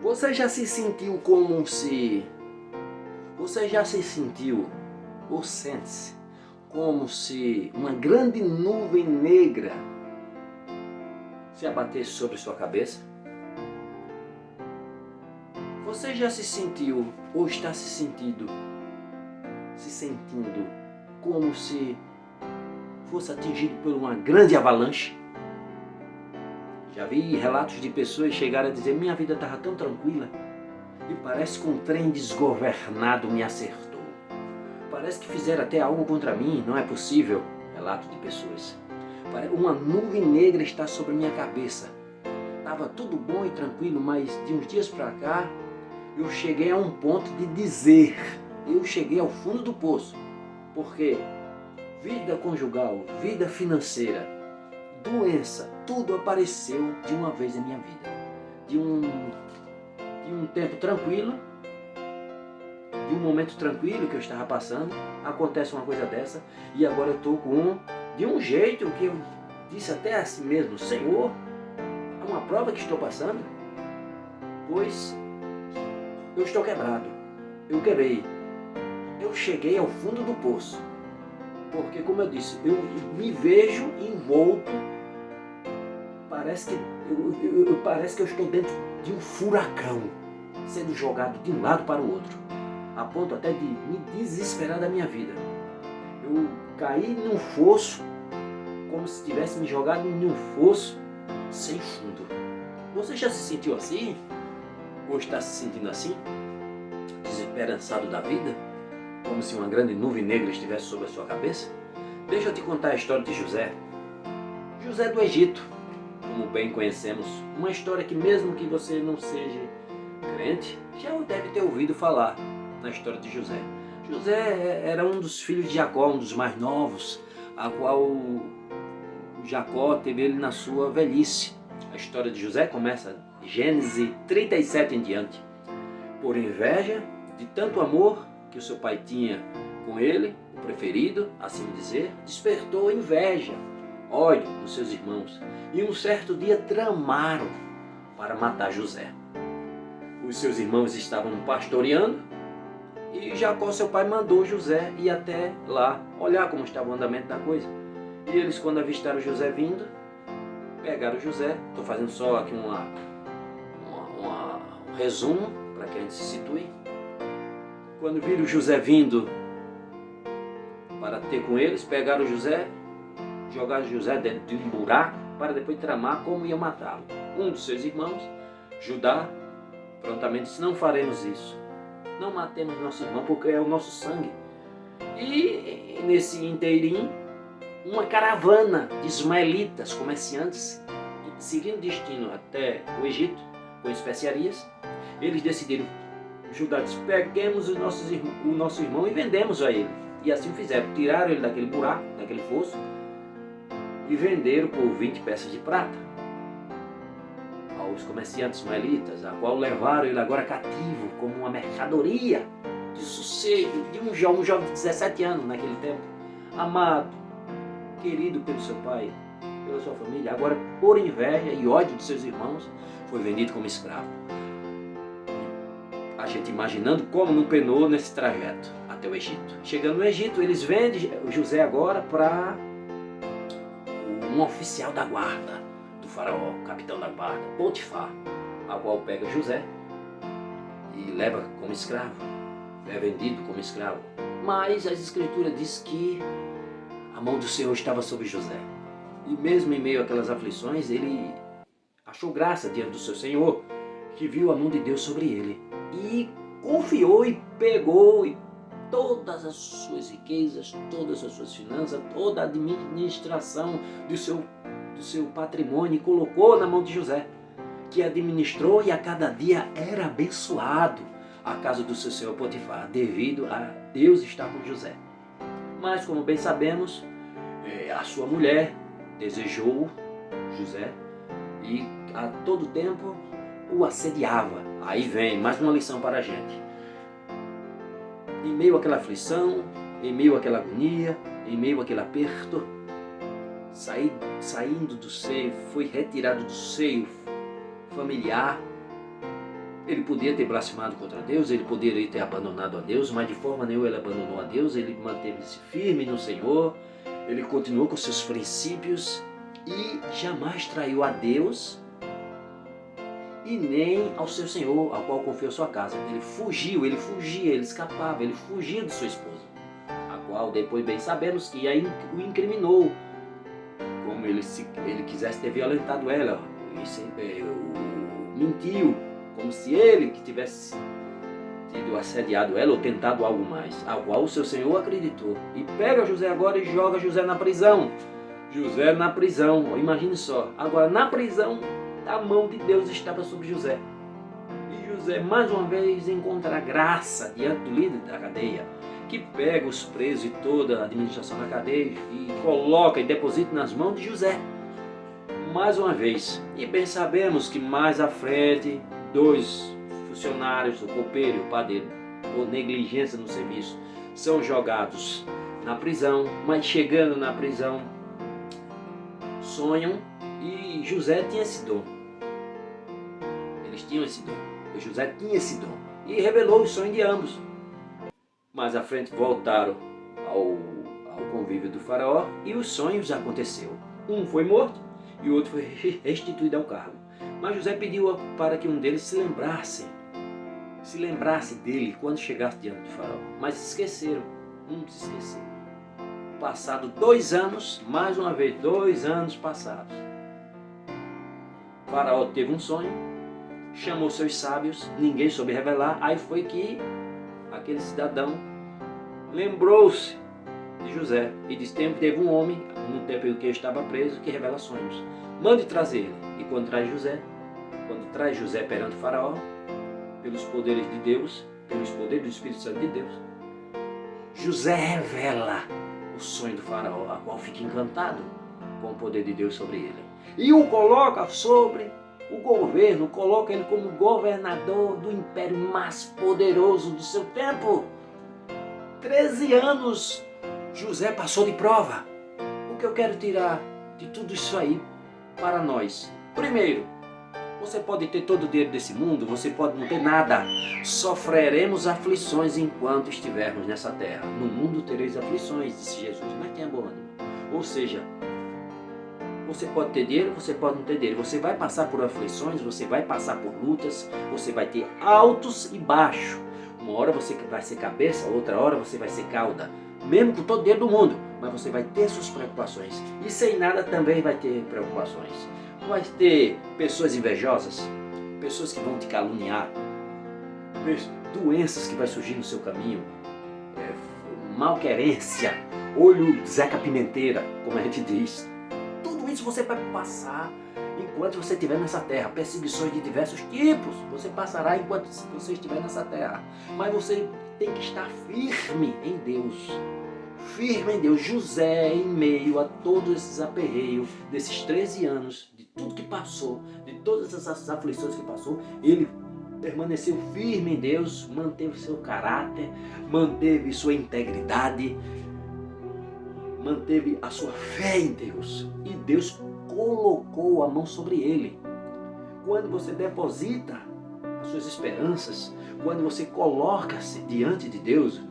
Você já se sentiu como se... Você já se sentiu ou sente-se como se uma grande nuvem negra se abatesse sobre sua cabeça? Você já se sentiu ou está se sentindo como se fosse atingido por uma grande avalanche? Já vi relatos de pessoas chegarem a dizer: minha vida estava tão tranquila e parece que um trem desgovernado me acertou. Parece que fizeram até algo contra mim, não é possível. Relato de pessoas. Uma nuvem negra está sobre minha cabeça. Estava tudo bom e tranquilo, mas de uns dias para cá eu cheguei a um ponto de dizer: eu cheguei ao fundo do poço. Porque vida conjugal, vida financeira, doença, tudo apareceu de uma vez em minha vida. De um tempo tranquilo, de um momento tranquilo que eu estava passando, acontece uma coisa dessa, e agora eu estou de um jeito que eu disse até a si mesmo: Senhor, é uma prova que estou passando, pois eu estou quebrado, eu quebrei, eu cheguei ao fundo do poço. Porque, como eu disse, eu me vejo envolto, parece que eu estou dentro de um furacão, sendo jogado de um lado para o outro, a ponto até de me desesperar da minha vida. Eu caí num fosso, como se tivesse me jogado em um fosso sem fundo. Você já se sentiu assim? Ou está se sentindo assim? Desesperançado da vida? Como se uma grande nuvem negra estivesse sobre a sua cabeça? Deixa eu te contar a história de José. José do Egito, como bem conhecemos. Uma história que, mesmo que você não seja crente, já deve ter ouvido falar na história de José. José era um dos filhos de Jacó, um dos mais novos, a qual Jacó teve ele na sua velhice. A história de José começa em Gênesis 37 em diante. Por inveja de tanto amor que o seu pai tinha com ele, o preferido, assim dizer, despertou inveja, ódio dos seus irmãos, e um certo dia tramaram para matar José. Os seus irmãos estavam pastoreando e Jacó, seu pai, mandou José ir até lá olhar como estava o andamento da coisa. E eles, quando avistaram José vindo, pegaram José. Estou fazendo só aqui um resumo para que a gente se situe. Quando viram José vindo para ter com eles, pegaram José, jogaram José dentro de um buraco para depois tramar como iam matá-lo. Um dos seus irmãos, Judá, prontamente disse: não faremos isso. Não matemos nosso irmão, porque é o nosso sangue. E nesse inteirinho, uma caravana de ismaelitas, comerciantes, seguindo destino até o Egito, com especiarias, eles decidiram: Judá disse: peguemos o nosso irmão e vendemos a ele. E assim fizeram, tiraram ele daquele buraco, daquele fosso, e venderam por 20 peças de prata aos comerciantes ismaelitas, a qual levaram ele agora cativo, como uma mercadoria de sossego, de um jovem de 17 anos naquele tempo, amado, querido pelo seu pai, pela sua família, agora por inveja e ódio de seus irmãos, foi vendido como escravo. A gente imaginando como não penou nesse trajeto até o Egito. Chegando no Egito, eles vendem José agora para um oficial da guarda do faraó, capitão da guarda, Potifar, a qual pega José e leva como escravo, é vendido como escravo. Mas as escrituras dizem que a mão do Senhor estava sobre José. E mesmo em meio àquelas aflições, ele achou graça diante do seu Senhor, que viu a mão de Deus sobre ele. E confiou e pegou todas as suas riquezas, todas as suas finanças, toda a administração do seu patrimônio, e colocou na mão de José, que administrou, e a cada dia era abençoado a casa do seu senhor Potifar, devido a Deus estar com José. Mas, como bem sabemos, a sua mulher desejou José e a todo tempo o assediava. Aí vem mais uma lição para a gente. Em meio àquela aflição, em meio àquela agonia, em meio àquele aperto, saindo do seio, foi retirado do seio familiar, Ele podia ter blasfemado contra Deus, ele poderia ter abandonado a Deus, mas de forma nenhuma ele abandonou a Deus, ele manteve-se firme no Senhor, ele continuou com seus princípios e jamais traiu a Deus e nem ao seu Senhor, ao qual confiou sua casa. Ele fugia, ele escapava, ele fugia de sua esposa, a qual depois bem sabemos que aí o incriminou, como ele quisesse ter violentado ela, mentiu, como se ele que tivesse tido assediado ela ou tentado algo mais, ao qual o seu Senhor acreditou. E pega José agora e joga José na prisão. José na prisão, imagine só, agora na prisão a mão de Deus estava sobre José. E José mais uma vez encontra graça diante do líder da cadeia, que pega os presos e toda a administração da cadeia e coloca e deposita nas mãos de José. Mais uma vez, e bem sabemos que mais à frente, 2 funcionários, o copeiro e o padeiro, por negligência no serviço, são jogados na prisão, mas chegando na prisão, sonham e José tinha esse dom. Eles tinham esse dom, José tinha esse dom e revelou o sonho de ambos. Mais à frente voltaram ao convívio do faraó e os sonhos aconteceu. Um foi morto e o outro foi restituído ao cargo. Mas José pediu para que um deles se lembrasse dele quando chegasse diante do faraó. Mas se esqueceram, se esqueceu. Passado 2 anos, mais uma vez 2 anos passados. O faraó teve um sonho, chamou seus sábios, ninguém soube revelar. Aí foi que aquele cidadão lembrou-se de José e disse: teve um homem, no tempo em que ele estava preso, que revela sonhos. Mande trazer ele. E quando traz José perante o faraó, pelos poderes de Deus, pelos poderes do Espírito Santo de Deus, José revela o sonho do faraó, a qual fica encantado com o poder de Deus sobre ele. E o coloca sobre o governo, coloca ele como governador do império mais poderoso do seu tempo. 13 anos José passou de prova. O que eu quero tirar de tudo isso aí para nós? Primeiro, você pode ter todo o dinheiro desse mundo, você pode não ter nada. Sofreremos aflições enquanto estivermos nessa terra. No mundo tereis aflições, disse Jesus, mas tenha bom ânimo. Ou seja, você pode ter dinheiro, você pode não ter dinheiro. Você vai passar por aflições, você vai passar por lutas, você vai ter altos e baixos. Uma hora você vai ser cabeça, outra hora você vai ser cauda. Mesmo com todo o dinheiro do mundo, mas você vai ter suas preocupações. E sem nada também vai ter preocupações. Vai ter pessoas invejosas, pessoas que vão te caluniar, doenças que vai surgir no seu caminho, malquerência, olho Zeca Pimenteira, como a gente diz. Tudo isso você vai passar enquanto você estiver nessa terra. Perseguições de diversos tipos você passará enquanto você estiver nessa terra. Mas você tem que estar firme em Deus. Firme em Deus. José, em meio a todos esses aperreios, desses 13 anos, de tudo que passou, de todas essas aflições que passou, ele permaneceu firme em Deus, manteve seu caráter, manteve sua integridade, manteve a sua fé em Deus. E Deus colocou a mão sobre ele. Quando você deposita as suas esperanças, quando você coloca-se diante de Deus,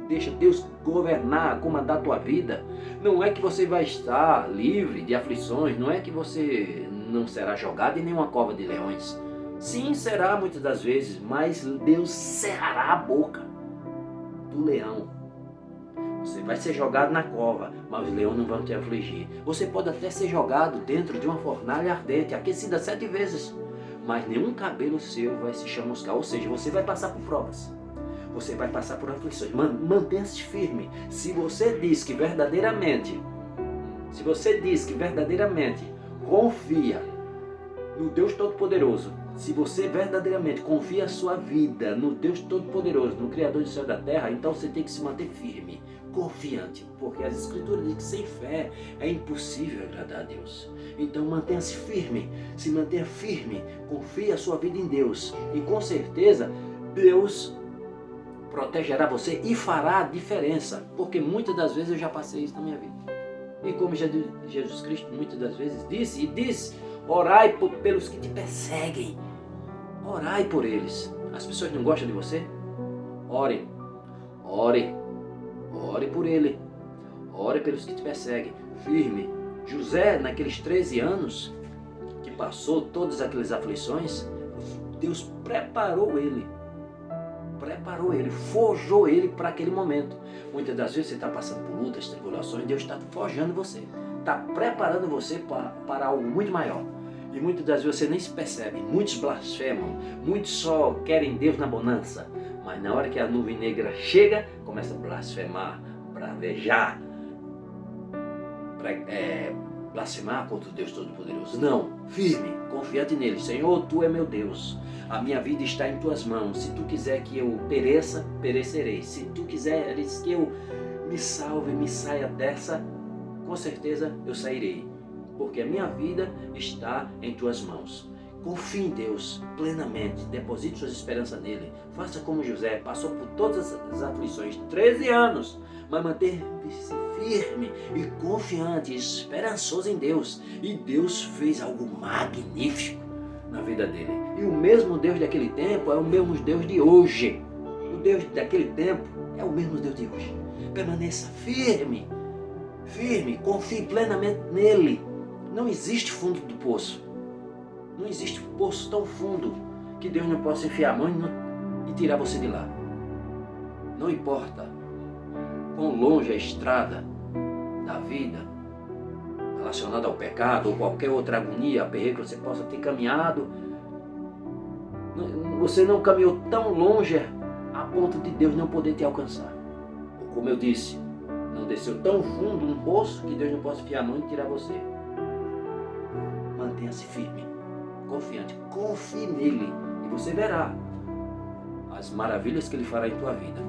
deixa Deus governar, comandar a tua vida, não é que você vai estar livre de aflições, não é que você não será jogado em nenhuma cova de leões. Sim, será muitas das vezes, mas Deus cerrará a boca do leão. Você vai ser jogado na cova, mas os leões não vão te afligir. Você pode até ser jogado dentro de uma fornalha ardente, aquecida 7 vezes, mas nenhum cabelo seu vai se chamuscar. Ou seja, você vai passar por provas. Você vai passar por aflições. Mantenha-se firme. Se você diz que verdadeiramente confia no Deus Todo-Poderoso, se você verdadeiramente confia a sua vida no Deus Todo-Poderoso, no Criador do céu e da terra, então você tem que se manter firme, confiante, porque as Escrituras dizem que sem fé é impossível agradar a Deus. Então mantenha-se firme, se mantenha firme, confie a sua vida em Deus e com certeza Deus protegerá você e fará a diferença, porque muitas das vezes eu já passei isso na minha vida. E como Jesus Cristo muitas das vezes disse, orai pelos que te perseguem. Orai por eles. As pessoas não gostam de você? Ore, ore, ore por ele. Ore pelos que te perseguem. Firme. José, naqueles 13 anos, que passou todas aquelas aflições, Deus preparou ele, forjou ele para aquele momento. Muitas das vezes você está passando por lutas, tribulações, Deus está forjando você, está preparando você para algo muito maior. E muitas das vezes você nem se percebe. Muitos blasfemam, muitos só querem Deus na bonança, mas na hora que a nuvem negra chega, começa a blasfemar, bravejar, blasfemar contra o Deus Todo-Poderoso. Não, firme, confiante nele. Senhor, Tu é meu Deus, a minha vida está em Tuas mãos. Se Tu quiser que eu pereça, perecerei. Se Tu quiseres que eu me salve, me saia dessa, com certeza eu sairei, porque a minha vida está em Tuas mãos. Confie em Deus plenamente, deposite suas esperanças nele. Faça como José, passou por todas as aflições, 13 anos, mas manteve-se firme e confiante, esperançoso em Deus. E Deus fez algo magnífico na vida dele. E o mesmo Deus daquele tempo é o mesmo Deus de hoje. O Deus daquele tempo é o mesmo Deus de hoje. Permaneça firme, confie plenamente nele. Não existe fundo do poço. Não existe poço tão fundo que Deus não possa enfiar a mão e tirar você de lá. Não importa quão longe a estrada da vida relacionada ao pecado ou qualquer outra agonia, aperreio que você possa ter caminhado, você não caminhou tão longe a ponto de Deus não poder te alcançar. Ou como eu disse, não desceu tão fundo num poço que Deus não possa enfiar a mão e tirar você. Mantenha-se firme, confiante, confie nele e você verá as maravilhas que ele fará em tua vida.